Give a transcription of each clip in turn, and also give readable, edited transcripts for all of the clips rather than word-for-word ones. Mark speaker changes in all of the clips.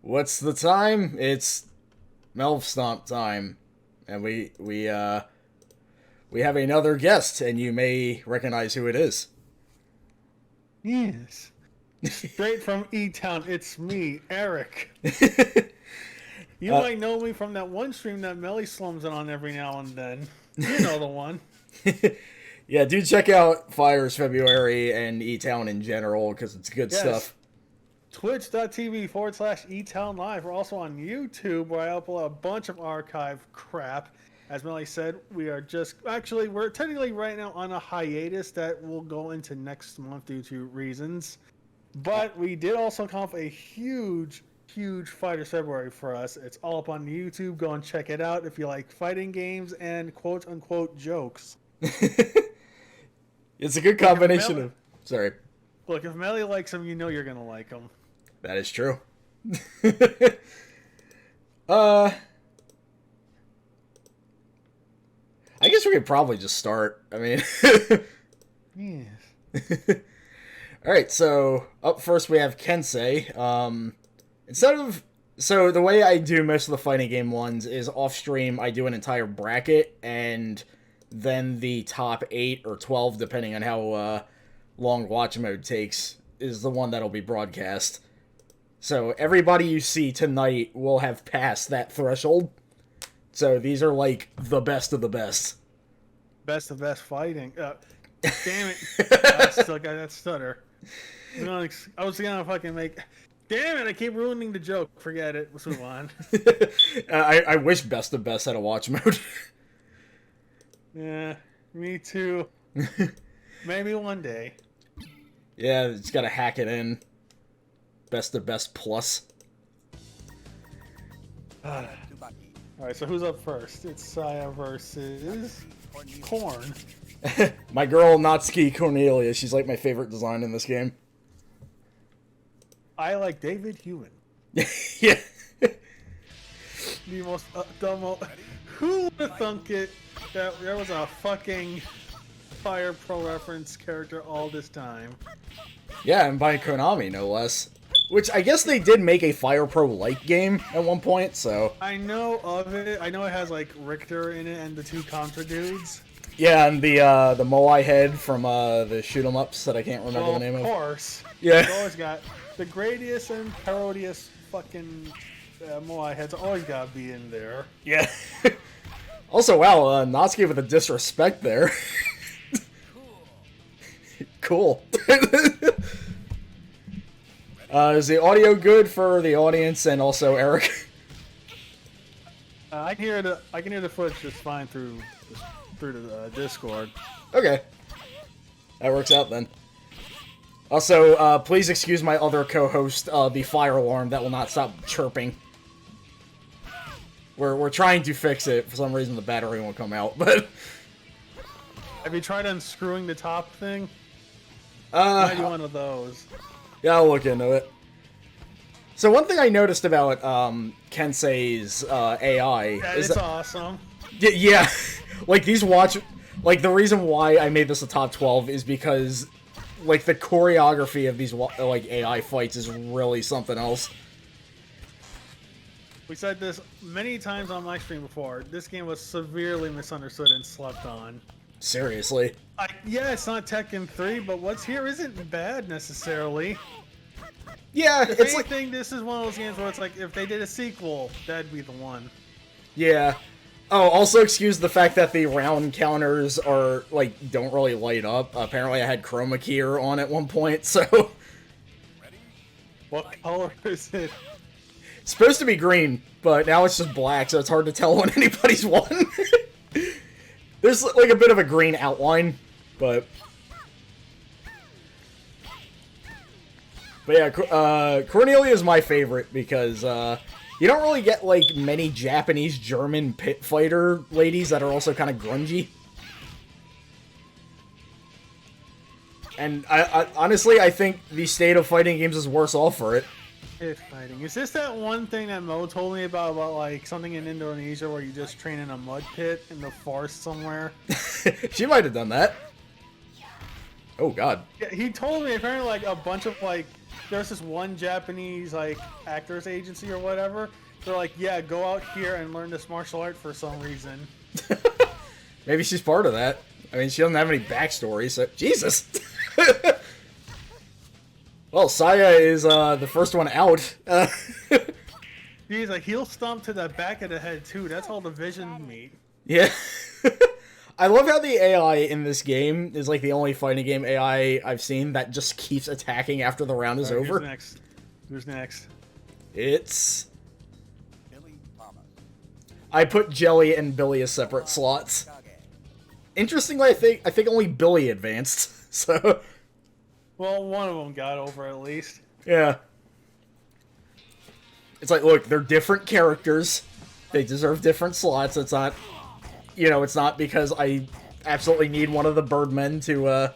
Speaker 1: What's the time? It's Melv Stomp time, and we have another guest, and you may recognize who it is.
Speaker 2: Yes. Straight from E-Town, it's me, Eric. You might know me from that one stream that Melly slums in on every now and then. You know the one.
Speaker 1: Yeah, do check out Fires February and E Town in general because it's good
Speaker 2: Yes.
Speaker 1: stuff.
Speaker 2: Twitch.tv/E-Town Live. We're also on YouTube where I upload a bunch of archive crap. As Melly said, we're technically right now on a hiatus that will go into next month due to reasons. But we did also come up a huge Fighters February for us. It's all up on YouTube. Go and check it out if you like fighting games and quote-unquote jokes.
Speaker 1: It's a good combination
Speaker 2: Mel-
Speaker 1: of... Sorry.
Speaker 2: Look, if Melly likes them, you know you're going to like them.
Speaker 1: That is true. I guess we could probably just start. I mean...
Speaker 2: Yes.
Speaker 1: Alright, so up first we have Kensei. So the way I do most of the fighting game ones is off stream I do an entire bracket, and then the top 8 or 12, depending on how long watch mode takes, is the one that'll be broadcast. So everybody you see tonight will have passed that threshold. So these are like the best of the best.
Speaker 2: Best of best fighting. Damn it. I still got that stutter. I was gonna fucking make... Damn it, I keep ruining the joke. Forget it. Let's move on.
Speaker 1: I wish best of best had a watch mode.
Speaker 2: Yeah, me too. Maybe one day.
Speaker 1: Yeah, it's gotta hack it in. Best of best plus.
Speaker 2: Alright, so who's up first? It's Saya versus Korn.
Speaker 1: My girl Natsuki Cornelia, she's like my favorite design in this game.
Speaker 2: I like David Hewen.
Speaker 1: Yeah.
Speaker 2: The most dumb. Who would have thunk it that there was a fucking Fire Pro reference character all this time?
Speaker 1: Yeah, and by Konami, no less. Which, I guess they did make a Fire Pro-like game at one point, so...
Speaker 2: I know of it. I know it has, like, Richter in it and the two Contra dudes.
Speaker 1: Yeah, and the Moai head from the shoot-em-ups that I can't remember the name of.
Speaker 2: Of course.
Speaker 1: Yeah.
Speaker 2: It's always got the Gradius and Parodius fucking Moai heads. Always gotta be in there.
Speaker 1: Yeah. Also, wow, Natsuki with a disrespect there. Cool. Is the audio good for the audience and also Eric?
Speaker 2: I can hear the footage just fine through the Discord.
Speaker 1: Okay. That works out then. Also, please excuse my other co-host, the fire alarm that will not stop chirping. We're trying to fix it. For some reason the battery won't come out, but...
Speaker 2: Have you tried unscrewing the top thing? Might be one of those.
Speaker 1: Yeah, I'll look into it. So one thing I noticed about Kensei's AI
Speaker 2: Yeah,
Speaker 1: is
Speaker 2: it's awesome.
Speaker 1: yeah, like these watch, like the reason why I made this a top 12 is because like the choreography of these like AI fights is really something else.
Speaker 2: We said this many times on my stream before. This game was severely misunderstood and slept on.
Speaker 1: Seriously.
Speaker 2: Yeah, it's not Tekken 3, but what's here isn't bad necessarily.
Speaker 1: Yeah,
Speaker 2: If
Speaker 1: it's like
Speaker 2: anything, this is one of those games where it's like, if they did a sequel, that'd be the one.
Speaker 1: yeah. Oh, also excuse the fact that the round counters are like don't really light up. Apparently, I had chroma keyer on at one point, so
Speaker 2: What color is it?
Speaker 1: it's supposed to be green, but now it's just black, so it's hard to tell when anybody's won. There's like a bit of a green outline, but yeah, Cornelia is my favorite because you don't really get like many Japanese German pit fighter ladies that are also kind of grungy. And I honestly, I think the state of fighting games is worse off for it.
Speaker 2: Pit fighting. Is this that one thing that Mo told me about like something in Indonesia where you just train in a mud pit in the forest somewhere?
Speaker 1: She might have done that. Oh god.
Speaker 2: Yeah, he told me apparently like a bunch of like there's this one Japanese like actors agency or whatever. They're like, yeah, go out here and learn this martial art for some reason.
Speaker 1: Maybe she's part of that. I mean, she doesn't have any backstory, so... Jesus! Well, Saya is the first one out.
Speaker 2: He's like, heel stomp to the back of the head, too. That's all the vision meet.
Speaker 1: Yeah. I love how the AI in this game is like the only fighting game AI I've seen that just keeps attacking after the round is over.
Speaker 2: Who's next? Who's next?
Speaker 1: It's... I put Jelly and Billy as separate slots. Interestingly, I think only Billy advanced, so...
Speaker 2: Well, one of them got over at least.
Speaker 1: Yeah. It's like, look, they're different characters. They deserve different slots. It's not... You know, it's not because I absolutely need one of the Birdmen to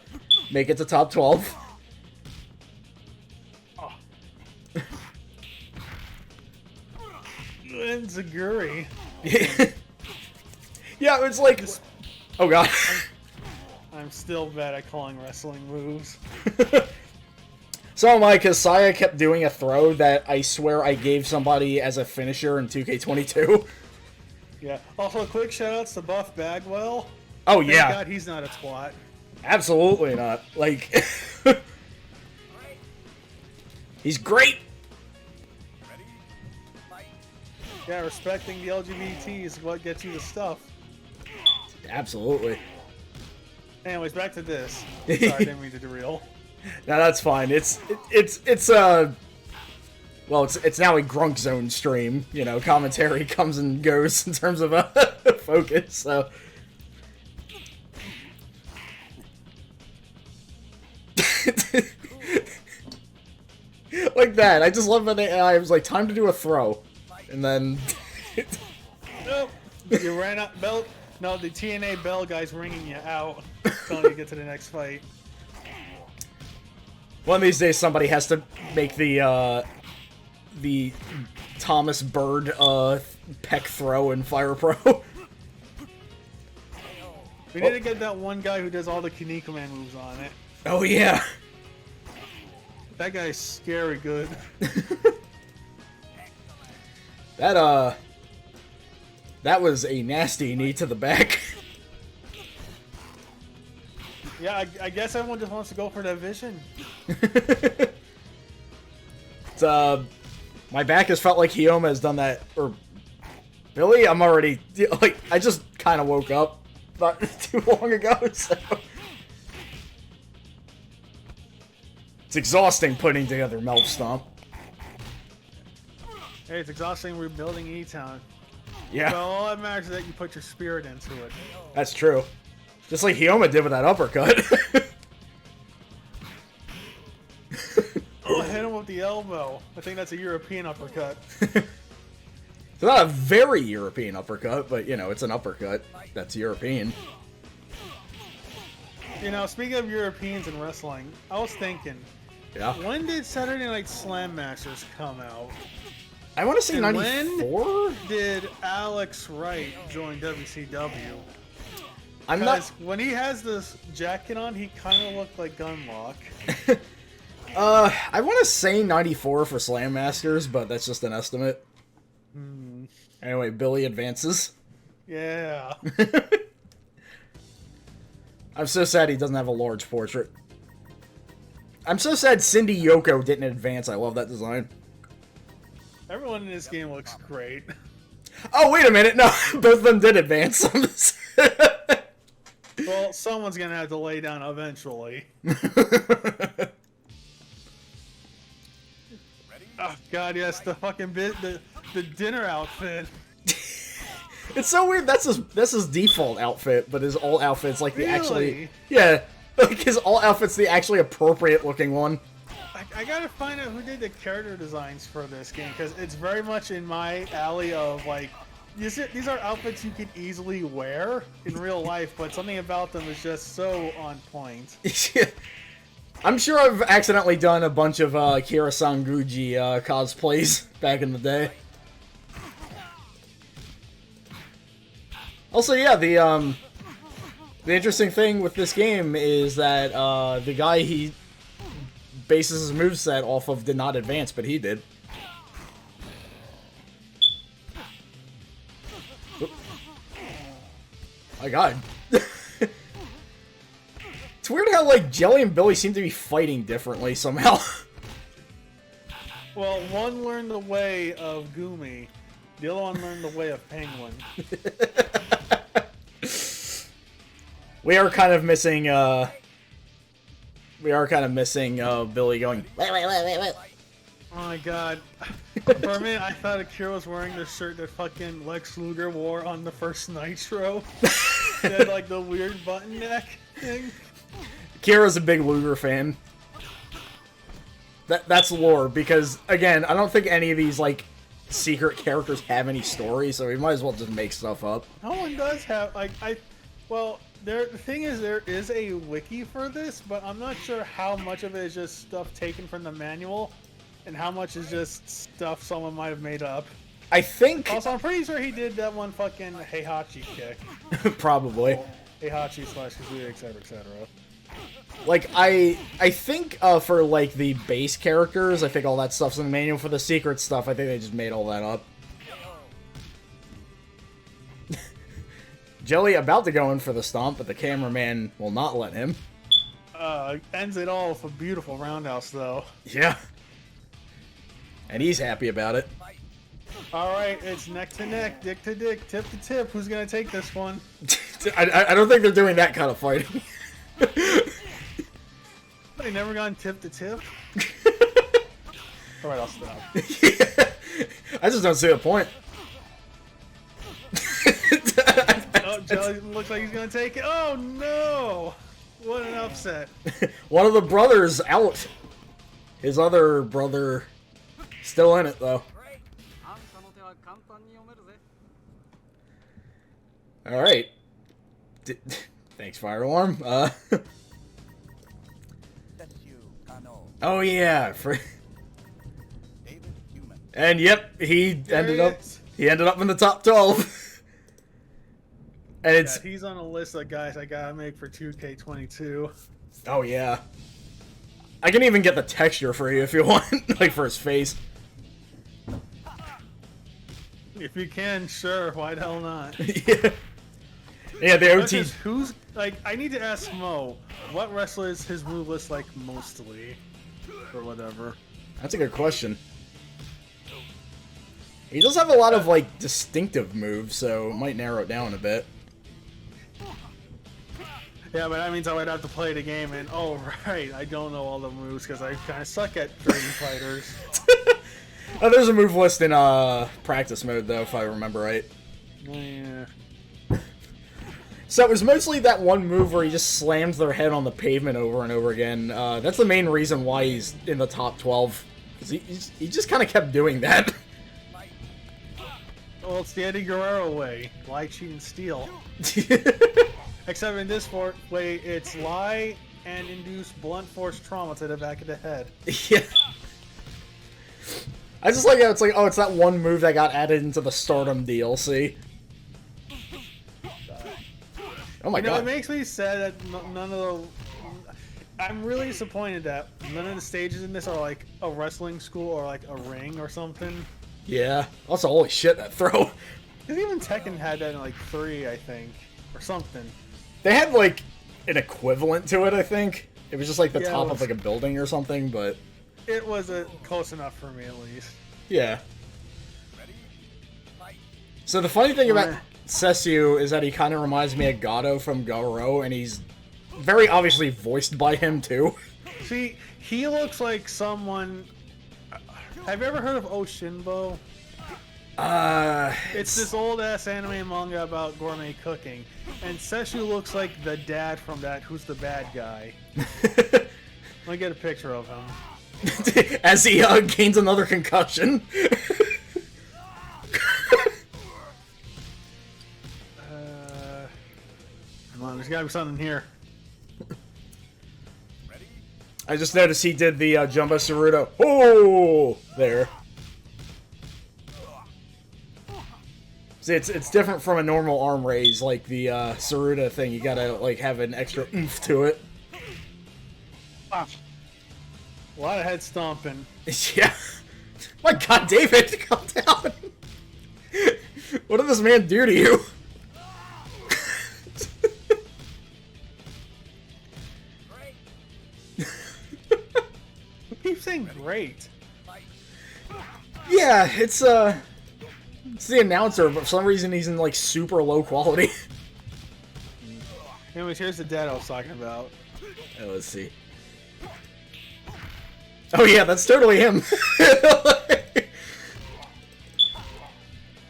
Speaker 1: make it to top 12.
Speaker 2: Oh. And Zaguri.
Speaker 1: Yeah, it's like... Oh, God.
Speaker 2: I'm still bad at calling wrestling moves.
Speaker 1: So am I, because Saya kept doing a throw that I swear I gave somebody as a finisher in 2K22.
Speaker 2: Yeah. Also, quick shoutouts to Buff Bagwell.
Speaker 1: Oh,
Speaker 2: Thank
Speaker 1: yeah.
Speaker 2: God he's not a twat.
Speaker 1: Absolutely not. Like... He's great!
Speaker 2: Yeah, respecting the LGBT is what gets you the stuff.
Speaker 1: Absolutely.
Speaker 2: Anyways, back to this. Sorry, I didn't mean to derail.
Speaker 1: No, that's fine. It's well, it's now a Grunk Zone stream. You know, commentary comes and goes in terms of focus. So, like that. I just love that I was like, time to do a throw, and then.
Speaker 2: Nope. You ran out. Bell. No, the TNA bell guy's ringing you out, telling you to get to the next fight.
Speaker 1: One of these days, somebody has to make the Thomas Bird peck throw in Fire Pro.
Speaker 2: We need to get that one guy who does all the Kinnikuman moves on it.
Speaker 1: Oh yeah,
Speaker 2: that guy's scary good.
Speaker 1: That was a nasty knee to the back.
Speaker 2: Yeah, I guess everyone just wants to go for that vision.
Speaker 1: It's, my back has felt like Hiyoma has done that, or Billy. I'm already like I just kind of woke up not too long ago, so it's exhausting putting together Melp Stomp.
Speaker 2: Hey, it's exhausting rebuilding E-Town.
Speaker 1: Yeah,
Speaker 2: Well, all that matters is that you put your spirit into it.
Speaker 1: that's true. Just like Hiyoma did with that uppercut.
Speaker 2: Oh, hit him with the elbow. I think that's a European uppercut.
Speaker 1: It's not a very European uppercut, but you know, it's an uppercut that's European.
Speaker 2: You know, speaking of Europeans in wrestling, I was thinking,
Speaker 1: Yeah.
Speaker 2: when did Saturday Night Slam Masters come out?
Speaker 1: I want to say
Speaker 2: And
Speaker 1: 94?
Speaker 2: Did Alex Wright join WCW?
Speaker 1: I'm
Speaker 2: Because
Speaker 1: not...
Speaker 2: when he has this jacket on, he kind of looked like Gunlock.
Speaker 1: I want to say 94 for Slam Masters, but that's just an estimate. Anyway, Billy advances.
Speaker 2: Yeah.
Speaker 1: I'm so sad he doesn't have a large portrait. I'm so sad Cindy Yoko didn't advance. I love that design.
Speaker 2: Everyone in this game looks great.
Speaker 1: Oh, wait a minute. No, both of them did advance.
Speaker 2: Well, someone's going to have to lay down eventually. Oh, God, yes, the fucking the dinner outfit.
Speaker 1: It's so weird. That's his default outfit, but his all outfit's like the actually...
Speaker 2: Really?
Speaker 1: Yeah, like his all outfit's the actually appropriate looking one.
Speaker 2: I gotta find out who did the character designs for this game, because it's very much in my alley of, like, these are outfits you could easily wear in real life, but something about them is just so on point.
Speaker 1: I'm sure I've accidentally done a bunch of Kira Sanguji cosplays back in the day. Also, yeah, the interesting thing with this game is that the guy he bases his moveset off of did not advance, but he did. Oop. My god. It's weird how, like, Jelly and Billy seem to be fighting differently somehow.
Speaker 2: Well, one learned the way of Gumi. The other one learned the way of Penguin.
Speaker 1: We are kind of missing, Billy going, wait.
Speaker 2: Oh my god. For a minute, I thought Akira was wearing the shirt that fucking Lex Luger wore on the first Nitro. He had, like, the weird button neck thing.
Speaker 1: Kira's a big Luger fan. That's lore, because, again, I don't think any of these, like, secret characters have any stories, so we might as well just make stuff up.
Speaker 2: No one does have, like, well, the thing is, there is a wiki for this, but I'm not sure how much of it is just stuff taken from the manual, and how much is just stuff someone might have made up.
Speaker 1: I think...
Speaker 2: Also, I'm pretty sure he did that one fucking Heihachi kick.
Speaker 1: Probably.
Speaker 2: Heihachi / Kazuya, etc., etc.
Speaker 1: Like, I think, for, like, the base characters, I think all that stuff's in the manual. For the secret stuff, I think they just made all that up. Jelly about to go in for the stomp, but the cameraman will not let him.
Speaker 2: Ends it all with a beautiful roundhouse, though.
Speaker 1: Yeah. And he's happy about it.
Speaker 2: Alright, it's neck to neck, dick to dick, tip to tip. Who's gonna take this one?
Speaker 1: I don't think they're doing that kind of fighting.
Speaker 2: They never gone tip to tip? Alright, I'll stop.
Speaker 1: Yeah. I just don't see the point.
Speaker 2: Oh, Jelly looks like he's gonna take it. Oh no! What an upset.
Speaker 1: One of the brothers out. His other brother still in it, though. Alright. Thanks, Fire Alarm. Oh yeah, and yep, he ended up in the top 12. And it's
Speaker 2: he's on a list of guys I gotta make for 2K22.
Speaker 1: Oh yeah. I can even get the texture for you if you want, like for his face.
Speaker 2: If you can, sure, why the hell not?
Speaker 1: Yeah. Yeah, the OT.
Speaker 2: Who's like? I need to ask Mo, what wrestler is his move list like mostly, or whatever.
Speaker 1: That's a good question. He does have a lot of like distinctive moves, so it might narrow it down a bit.
Speaker 2: Yeah, but that means I would have to play the game, and oh right, I don't know all the moves because I kind of suck at Dream Fighters.
Speaker 1: Oh, there's a move list in practice mode though, if I remember right.
Speaker 2: Yeah.
Speaker 1: So it was mostly that one move where he just slams their head on the pavement over and over again. That's the main reason why he's in the top 12. Because he just kind of kept doing that.
Speaker 2: Well, it's the Eddie Guerrero way. Lie, cheat, and steal. Except in this way, it's lie and induce blunt force trauma to the back of the head.
Speaker 1: Yeah. I just like how it's like, oh, it's that one move that got added into the Stardom DLC. Oh my god.
Speaker 2: It makes me sad that none of the... I'm really disappointed that none of the stages in this are like a wrestling school or like a ring or something.
Speaker 1: Yeah. Also, holy shit, that throw.
Speaker 2: Because even Tekken had that in like 3, I think. Or something.
Speaker 1: They had like an equivalent to it, I think. It was just like the top of like a building or something, but...
Speaker 2: It was close enough for me at least.
Speaker 1: Yeah. So the funny thing about Sessue is that he kind of reminds me of Gato from Garo, and he's very obviously voiced by him too.
Speaker 2: See, he looks like someone... Have you ever heard of Oshinbo? It's this old-ass anime manga about gourmet cooking. And Sessue looks like the dad from that Who's the Bad Guy. Let me get a picture of him.
Speaker 1: As he gains another concussion.
Speaker 2: Come on, there's gotta be something here.
Speaker 1: I just noticed he did the Jumbo Saruto. Oh, there. See, it's different from a normal arm raise, like the Saruta thing. You gotta like have an extra oomph to it.
Speaker 2: A lot of head stomping.
Speaker 1: Yeah. My God, David, calm down. What did this man do to you?
Speaker 2: Keep saying great.
Speaker 1: Yeah, it's the announcer, but for some reason he's in like super low quality.
Speaker 2: Anyways, here's the dad I was talking about.
Speaker 1: Let's see. Oh yeah, that's totally him.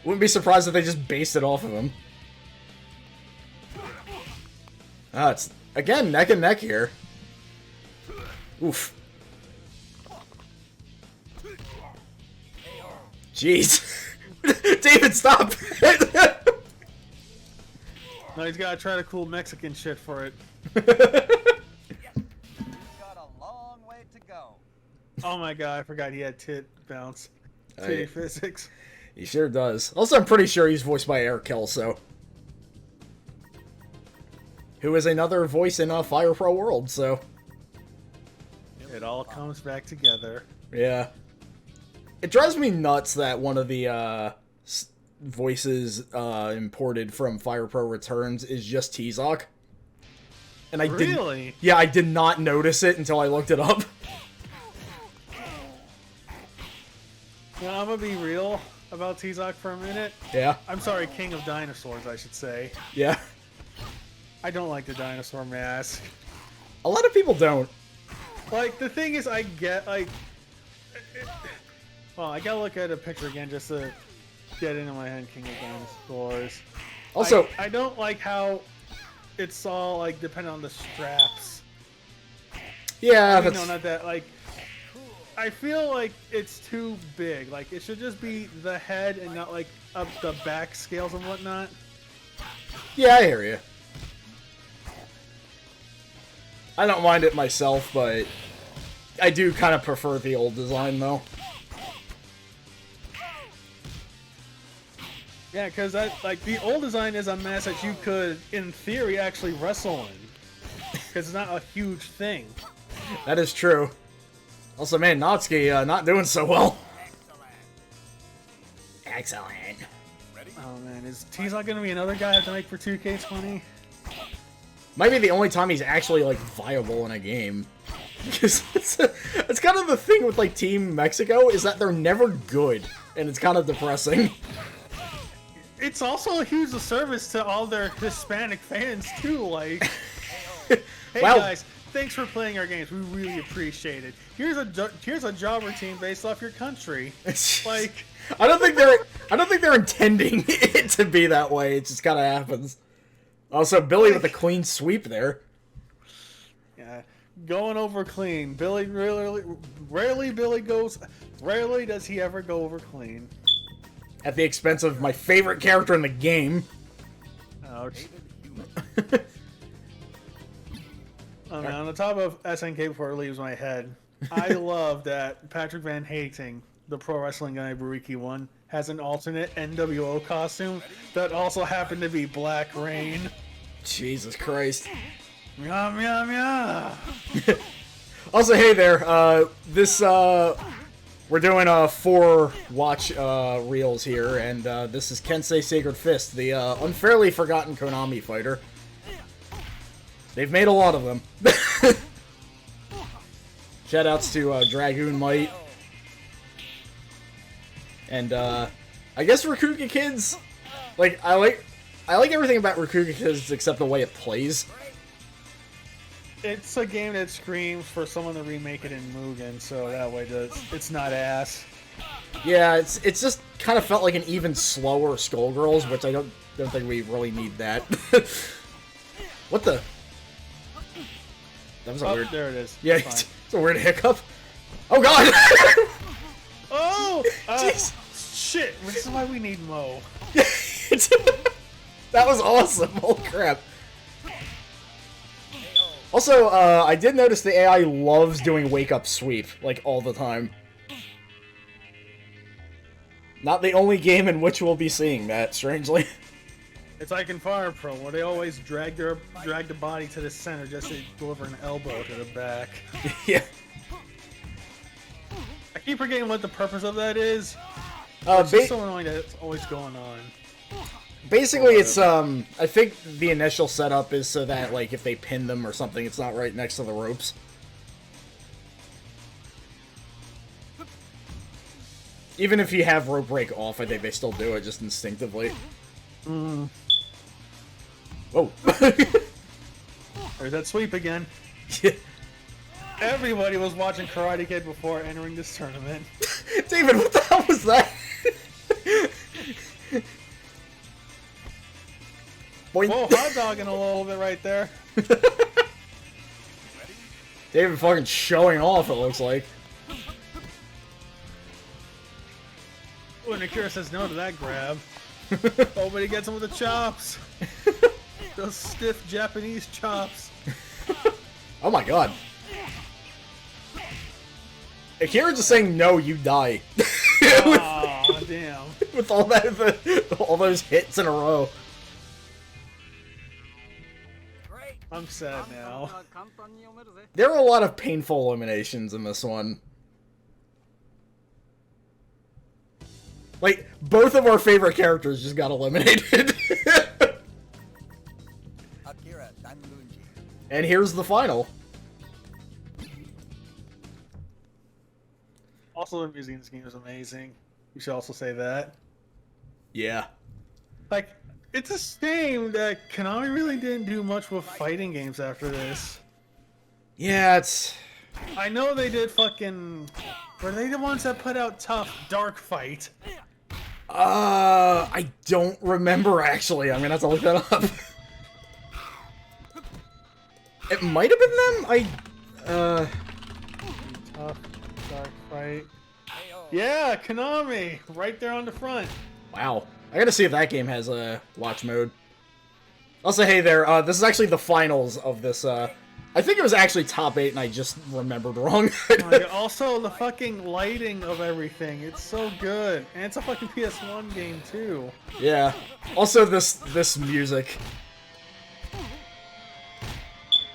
Speaker 1: Wouldn't be surprised if they just based it off of him. Ah, it's again neck and neck here. Oof. Jeez. David, stop!
Speaker 2: No, he's gotta try the cool Mexican shit for it.
Speaker 3: You've got a long way to go.
Speaker 2: Oh my god, I forgot he had tit bounce.
Speaker 1: Oh,
Speaker 2: Titty
Speaker 1: yeah.
Speaker 2: physics.
Speaker 1: He sure does. Also, I'm pretty sure he's voiced by Eric Kelso, who is another voice in Fire Pro World, so...
Speaker 2: It all comes back together.
Speaker 1: Yeah. It drives me nuts that one of the voices imported from Fire Pro Returns is just T-Zoc. And I didn't...
Speaker 2: Really?
Speaker 1: Yeah, I did not notice it until I looked it up.
Speaker 2: Now, I'm gonna be real about T-Zoc for a minute.
Speaker 1: Yeah,
Speaker 2: I'm sorry, King of Dinosaurs, I should say.
Speaker 1: yeah.
Speaker 2: I don't like the dinosaur mask.
Speaker 1: A lot of people don't.
Speaker 2: Like, the thing is, I get, like... Well, I gotta look at a picture again just to get into my head, King of Dinosaurs.
Speaker 1: Also,
Speaker 2: I don't like how it's all, like, dependent on the straps.
Speaker 1: yeah,
Speaker 2: No,
Speaker 1: that's...
Speaker 2: not that, like... I feel like it's too big. Like, it should just be the head and not, like, up the back scales and whatnot.
Speaker 1: Yeah, I hear you. I don't mind it myself, but I do kind of prefer the old design, though.
Speaker 2: Yeah, because like the old design is a mess that you could, in theory, actually wrestle in. Because it's not a huge thing.
Speaker 1: That is true. Also, man, Natsuki not doing so well. Excellent.
Speaker 2: Oh man, is T-Zoc gonna be another guy I have to make for 2K20?
Speaker 1: Might be the only time he's actually, like, viable in a game. Because it's kind of the thing with, like, Team Mexico, is that they're never good. And it's kind of depressing.
Speaker 2: It's also a huge service to all their Hispanic fans, too, like... Hey
Speaker 1: Well-
Speaker 2: guys, thanks for playing our games. We really appreciate it. Here's a jobber team based off your country. Like,
Speaker 1: I don't think they're intending it to be that way. It just kind of happens. Also, Billy with a clean sweep there.
Speaker 2: yeah, going over clean. Billy rarely does he ever go over clean.
Speaker 1: At the expense of my favorite character in the game.
Speaker 2: Ouch. I mean, on the top of SNK before it leaves my head, I love that Patrick Van Hating, the pro wrestling guy Bariki 1, has an alternate NWO costume that also happened to be Black Rain.
Speaker 1: Jesus Christ.
Speaker 2: Yum, yum, yum.
Speaker 1: Also, hey there, we're doing 4 watch reels here, and this is Kensei Sacred Fist, the unfairly forgotten Konami fighter. They've made a lot of them. Shoutouts to Dragoon Might. And I guess Rakuga Kids, like I like everything about Rakuga Kids except the way it plays.
Speaker 2: It's a game that screams for someone to remake it in Mugen, so that way it's not ass.
Speaker 1: Yeah, it's just kind of felt like an even slower Skullgirls, which I don't think we really need that. What the? That was a
Speaker 2: Oh,
Speaker 1: weird.
Speaker 2: there it is.
Speaker 1: Yeah,
Speaker 2: It's fine.
Speaker 1: it's a weird hiccup. Oh God!
Speaker 2: Oh!
Speaker 1: Jeez.
Speaker 2: Shit! This is why we need Mo.
Speaker 1: That was awesome. Holy crap. Also, I did notice the AI loves doing wake up sweep, like, all the time. Not the only game in which we'll be seeing that, strangely.
Speaker 2: It's like in Fire Pro, where they always drag the body to the center just to deliver an elbow to the back.
Speaker 1: Yeah.
Speaker 2: keep forgetting what the purpose of that is.
Speaker 1: Uh,
Speaker 2: It's just so annoying that it's always going on.
Speaker 1: Basically, it's I think the initial setup is so that like if they pin them or something, it's not right next to the ropes. Even if you have rope break off, I think they still do it just instinctively.
Speaker 2: Mm.
Speaker 1: Whoa.
Speaker 2: There's that sweep again. Everybody was watching Karate Kid before entering this tournament.
Speaker 1: David, what the hell was that? Boing.
Speaker 2: Whoa, hot dogging a little bit right there.
Speaker 1: David fucking showing off, it looks like.
Speaker 2: Oh, and Akira says no to that grab. Oh, but he gets him with the chops. Those stiff Japanese chops.
Speaker 1: Oh my god. Akira just saying no, you die.
Speaker 2: Aw, damn.
Speaker 1: With all that, all those hits in a row.
Speaker 2: I'm sad now.
Speaker 1: There are a lot of painful eliminations in this one. Like, both of our favorite characters just got eliminated. And here's the final.
Speaker 2: Also, the music in this game is amazing. We should also say that.
Speaker 1: Yeah.
Speaker 2: Like, it's a shame that Konami really didn't do much with fighting games after this.
Speaker 1: Yeah, it's...
Speaker 2: I know they did fucking... Were they the ones that put out Tough Dark Fight?
Speaker 1: I don't remember, actually. I'm gonna have to look that up. It might have been them?
Speaker 2: Tough Dark Fight. Yeah, Konami! Right there on the front.
Speaker 1: Wow. I gotta see if that game has a watch mode. Also, hey there, this is actually the finals of this, I think it was actually top 8 and I just remembered wrong.
Speaker 2: Also, the fucking lighting of everything. It's so good. And it's a fucking PS1 game, too.
Speaker 1: Yeah. Also, this music.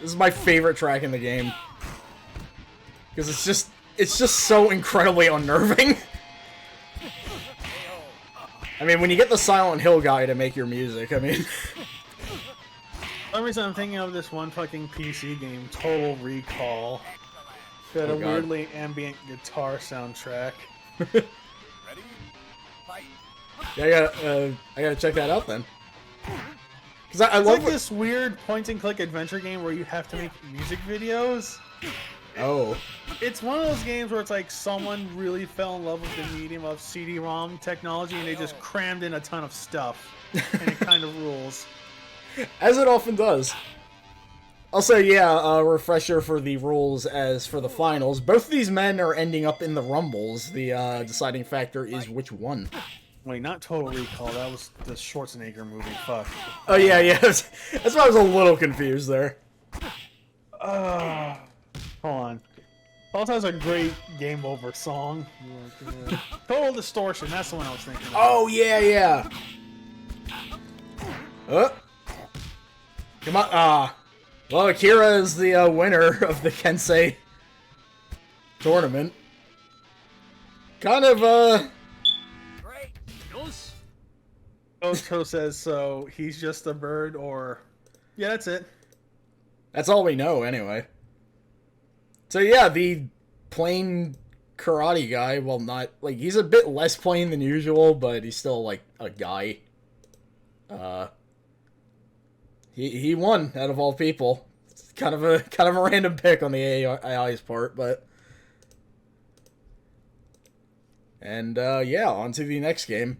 Speaker 1: This is my favorite track in the game. Because it's just so incredibly unnerving. I mean, when you get the Silent Hill guy to make your music, I mean...
Speaker 2: For some reason, I'm thinking of this one fucking PC game, Total Recall. It had
Speaker 1: Oh,
Speaker 2: a
Speaker 1: God.
Speaker 2: weirdly ambient guitar soundtrack.
Speaker 1: Yeah, I gotta check that out then. Because I
Speaker 2: It's
Speaker 1: love
Speaker 2: like this weird point-and-click adventure game where you have to make music videos.
Speaker 1: Oh.
Speaker 2: It's one of those games where it's like someone really fell in love with the medium of CD-ROM technology and they just crammed in a ton of stuff. And it kind of rules.
Speaker 1: As it often does. Also, yeah, a refresher for the rules as for the finals. Both of these men are ending up in the Rumbles. The deciding factor is which one.
Speaker 2: Wait, not Total Recall. That was the Schwarzenegger movie. Fuck.
Speaker 1: Oh, yeah, yeah. That's why I was a little confused there.
Speaker 2: Hold on. Also has a great Game Over song. Total Distortion. That's the one I was thinking of.
Speaker 1: Oh, yeah, yeah. Come on. Well, Akira is the winner of the Kensei tournament. Kind of,
Speaker 2: Oto says so. He's just a bird, or yeah, that's it.
Speaker 1: That's all we know, anyway. So yeah, the plain karate guy, well, not like he's a bit less plain than usual, but he's still like a guy. He won out of all people. It's kind of a random pick on the AI's part, but. And yeah, on to the next game.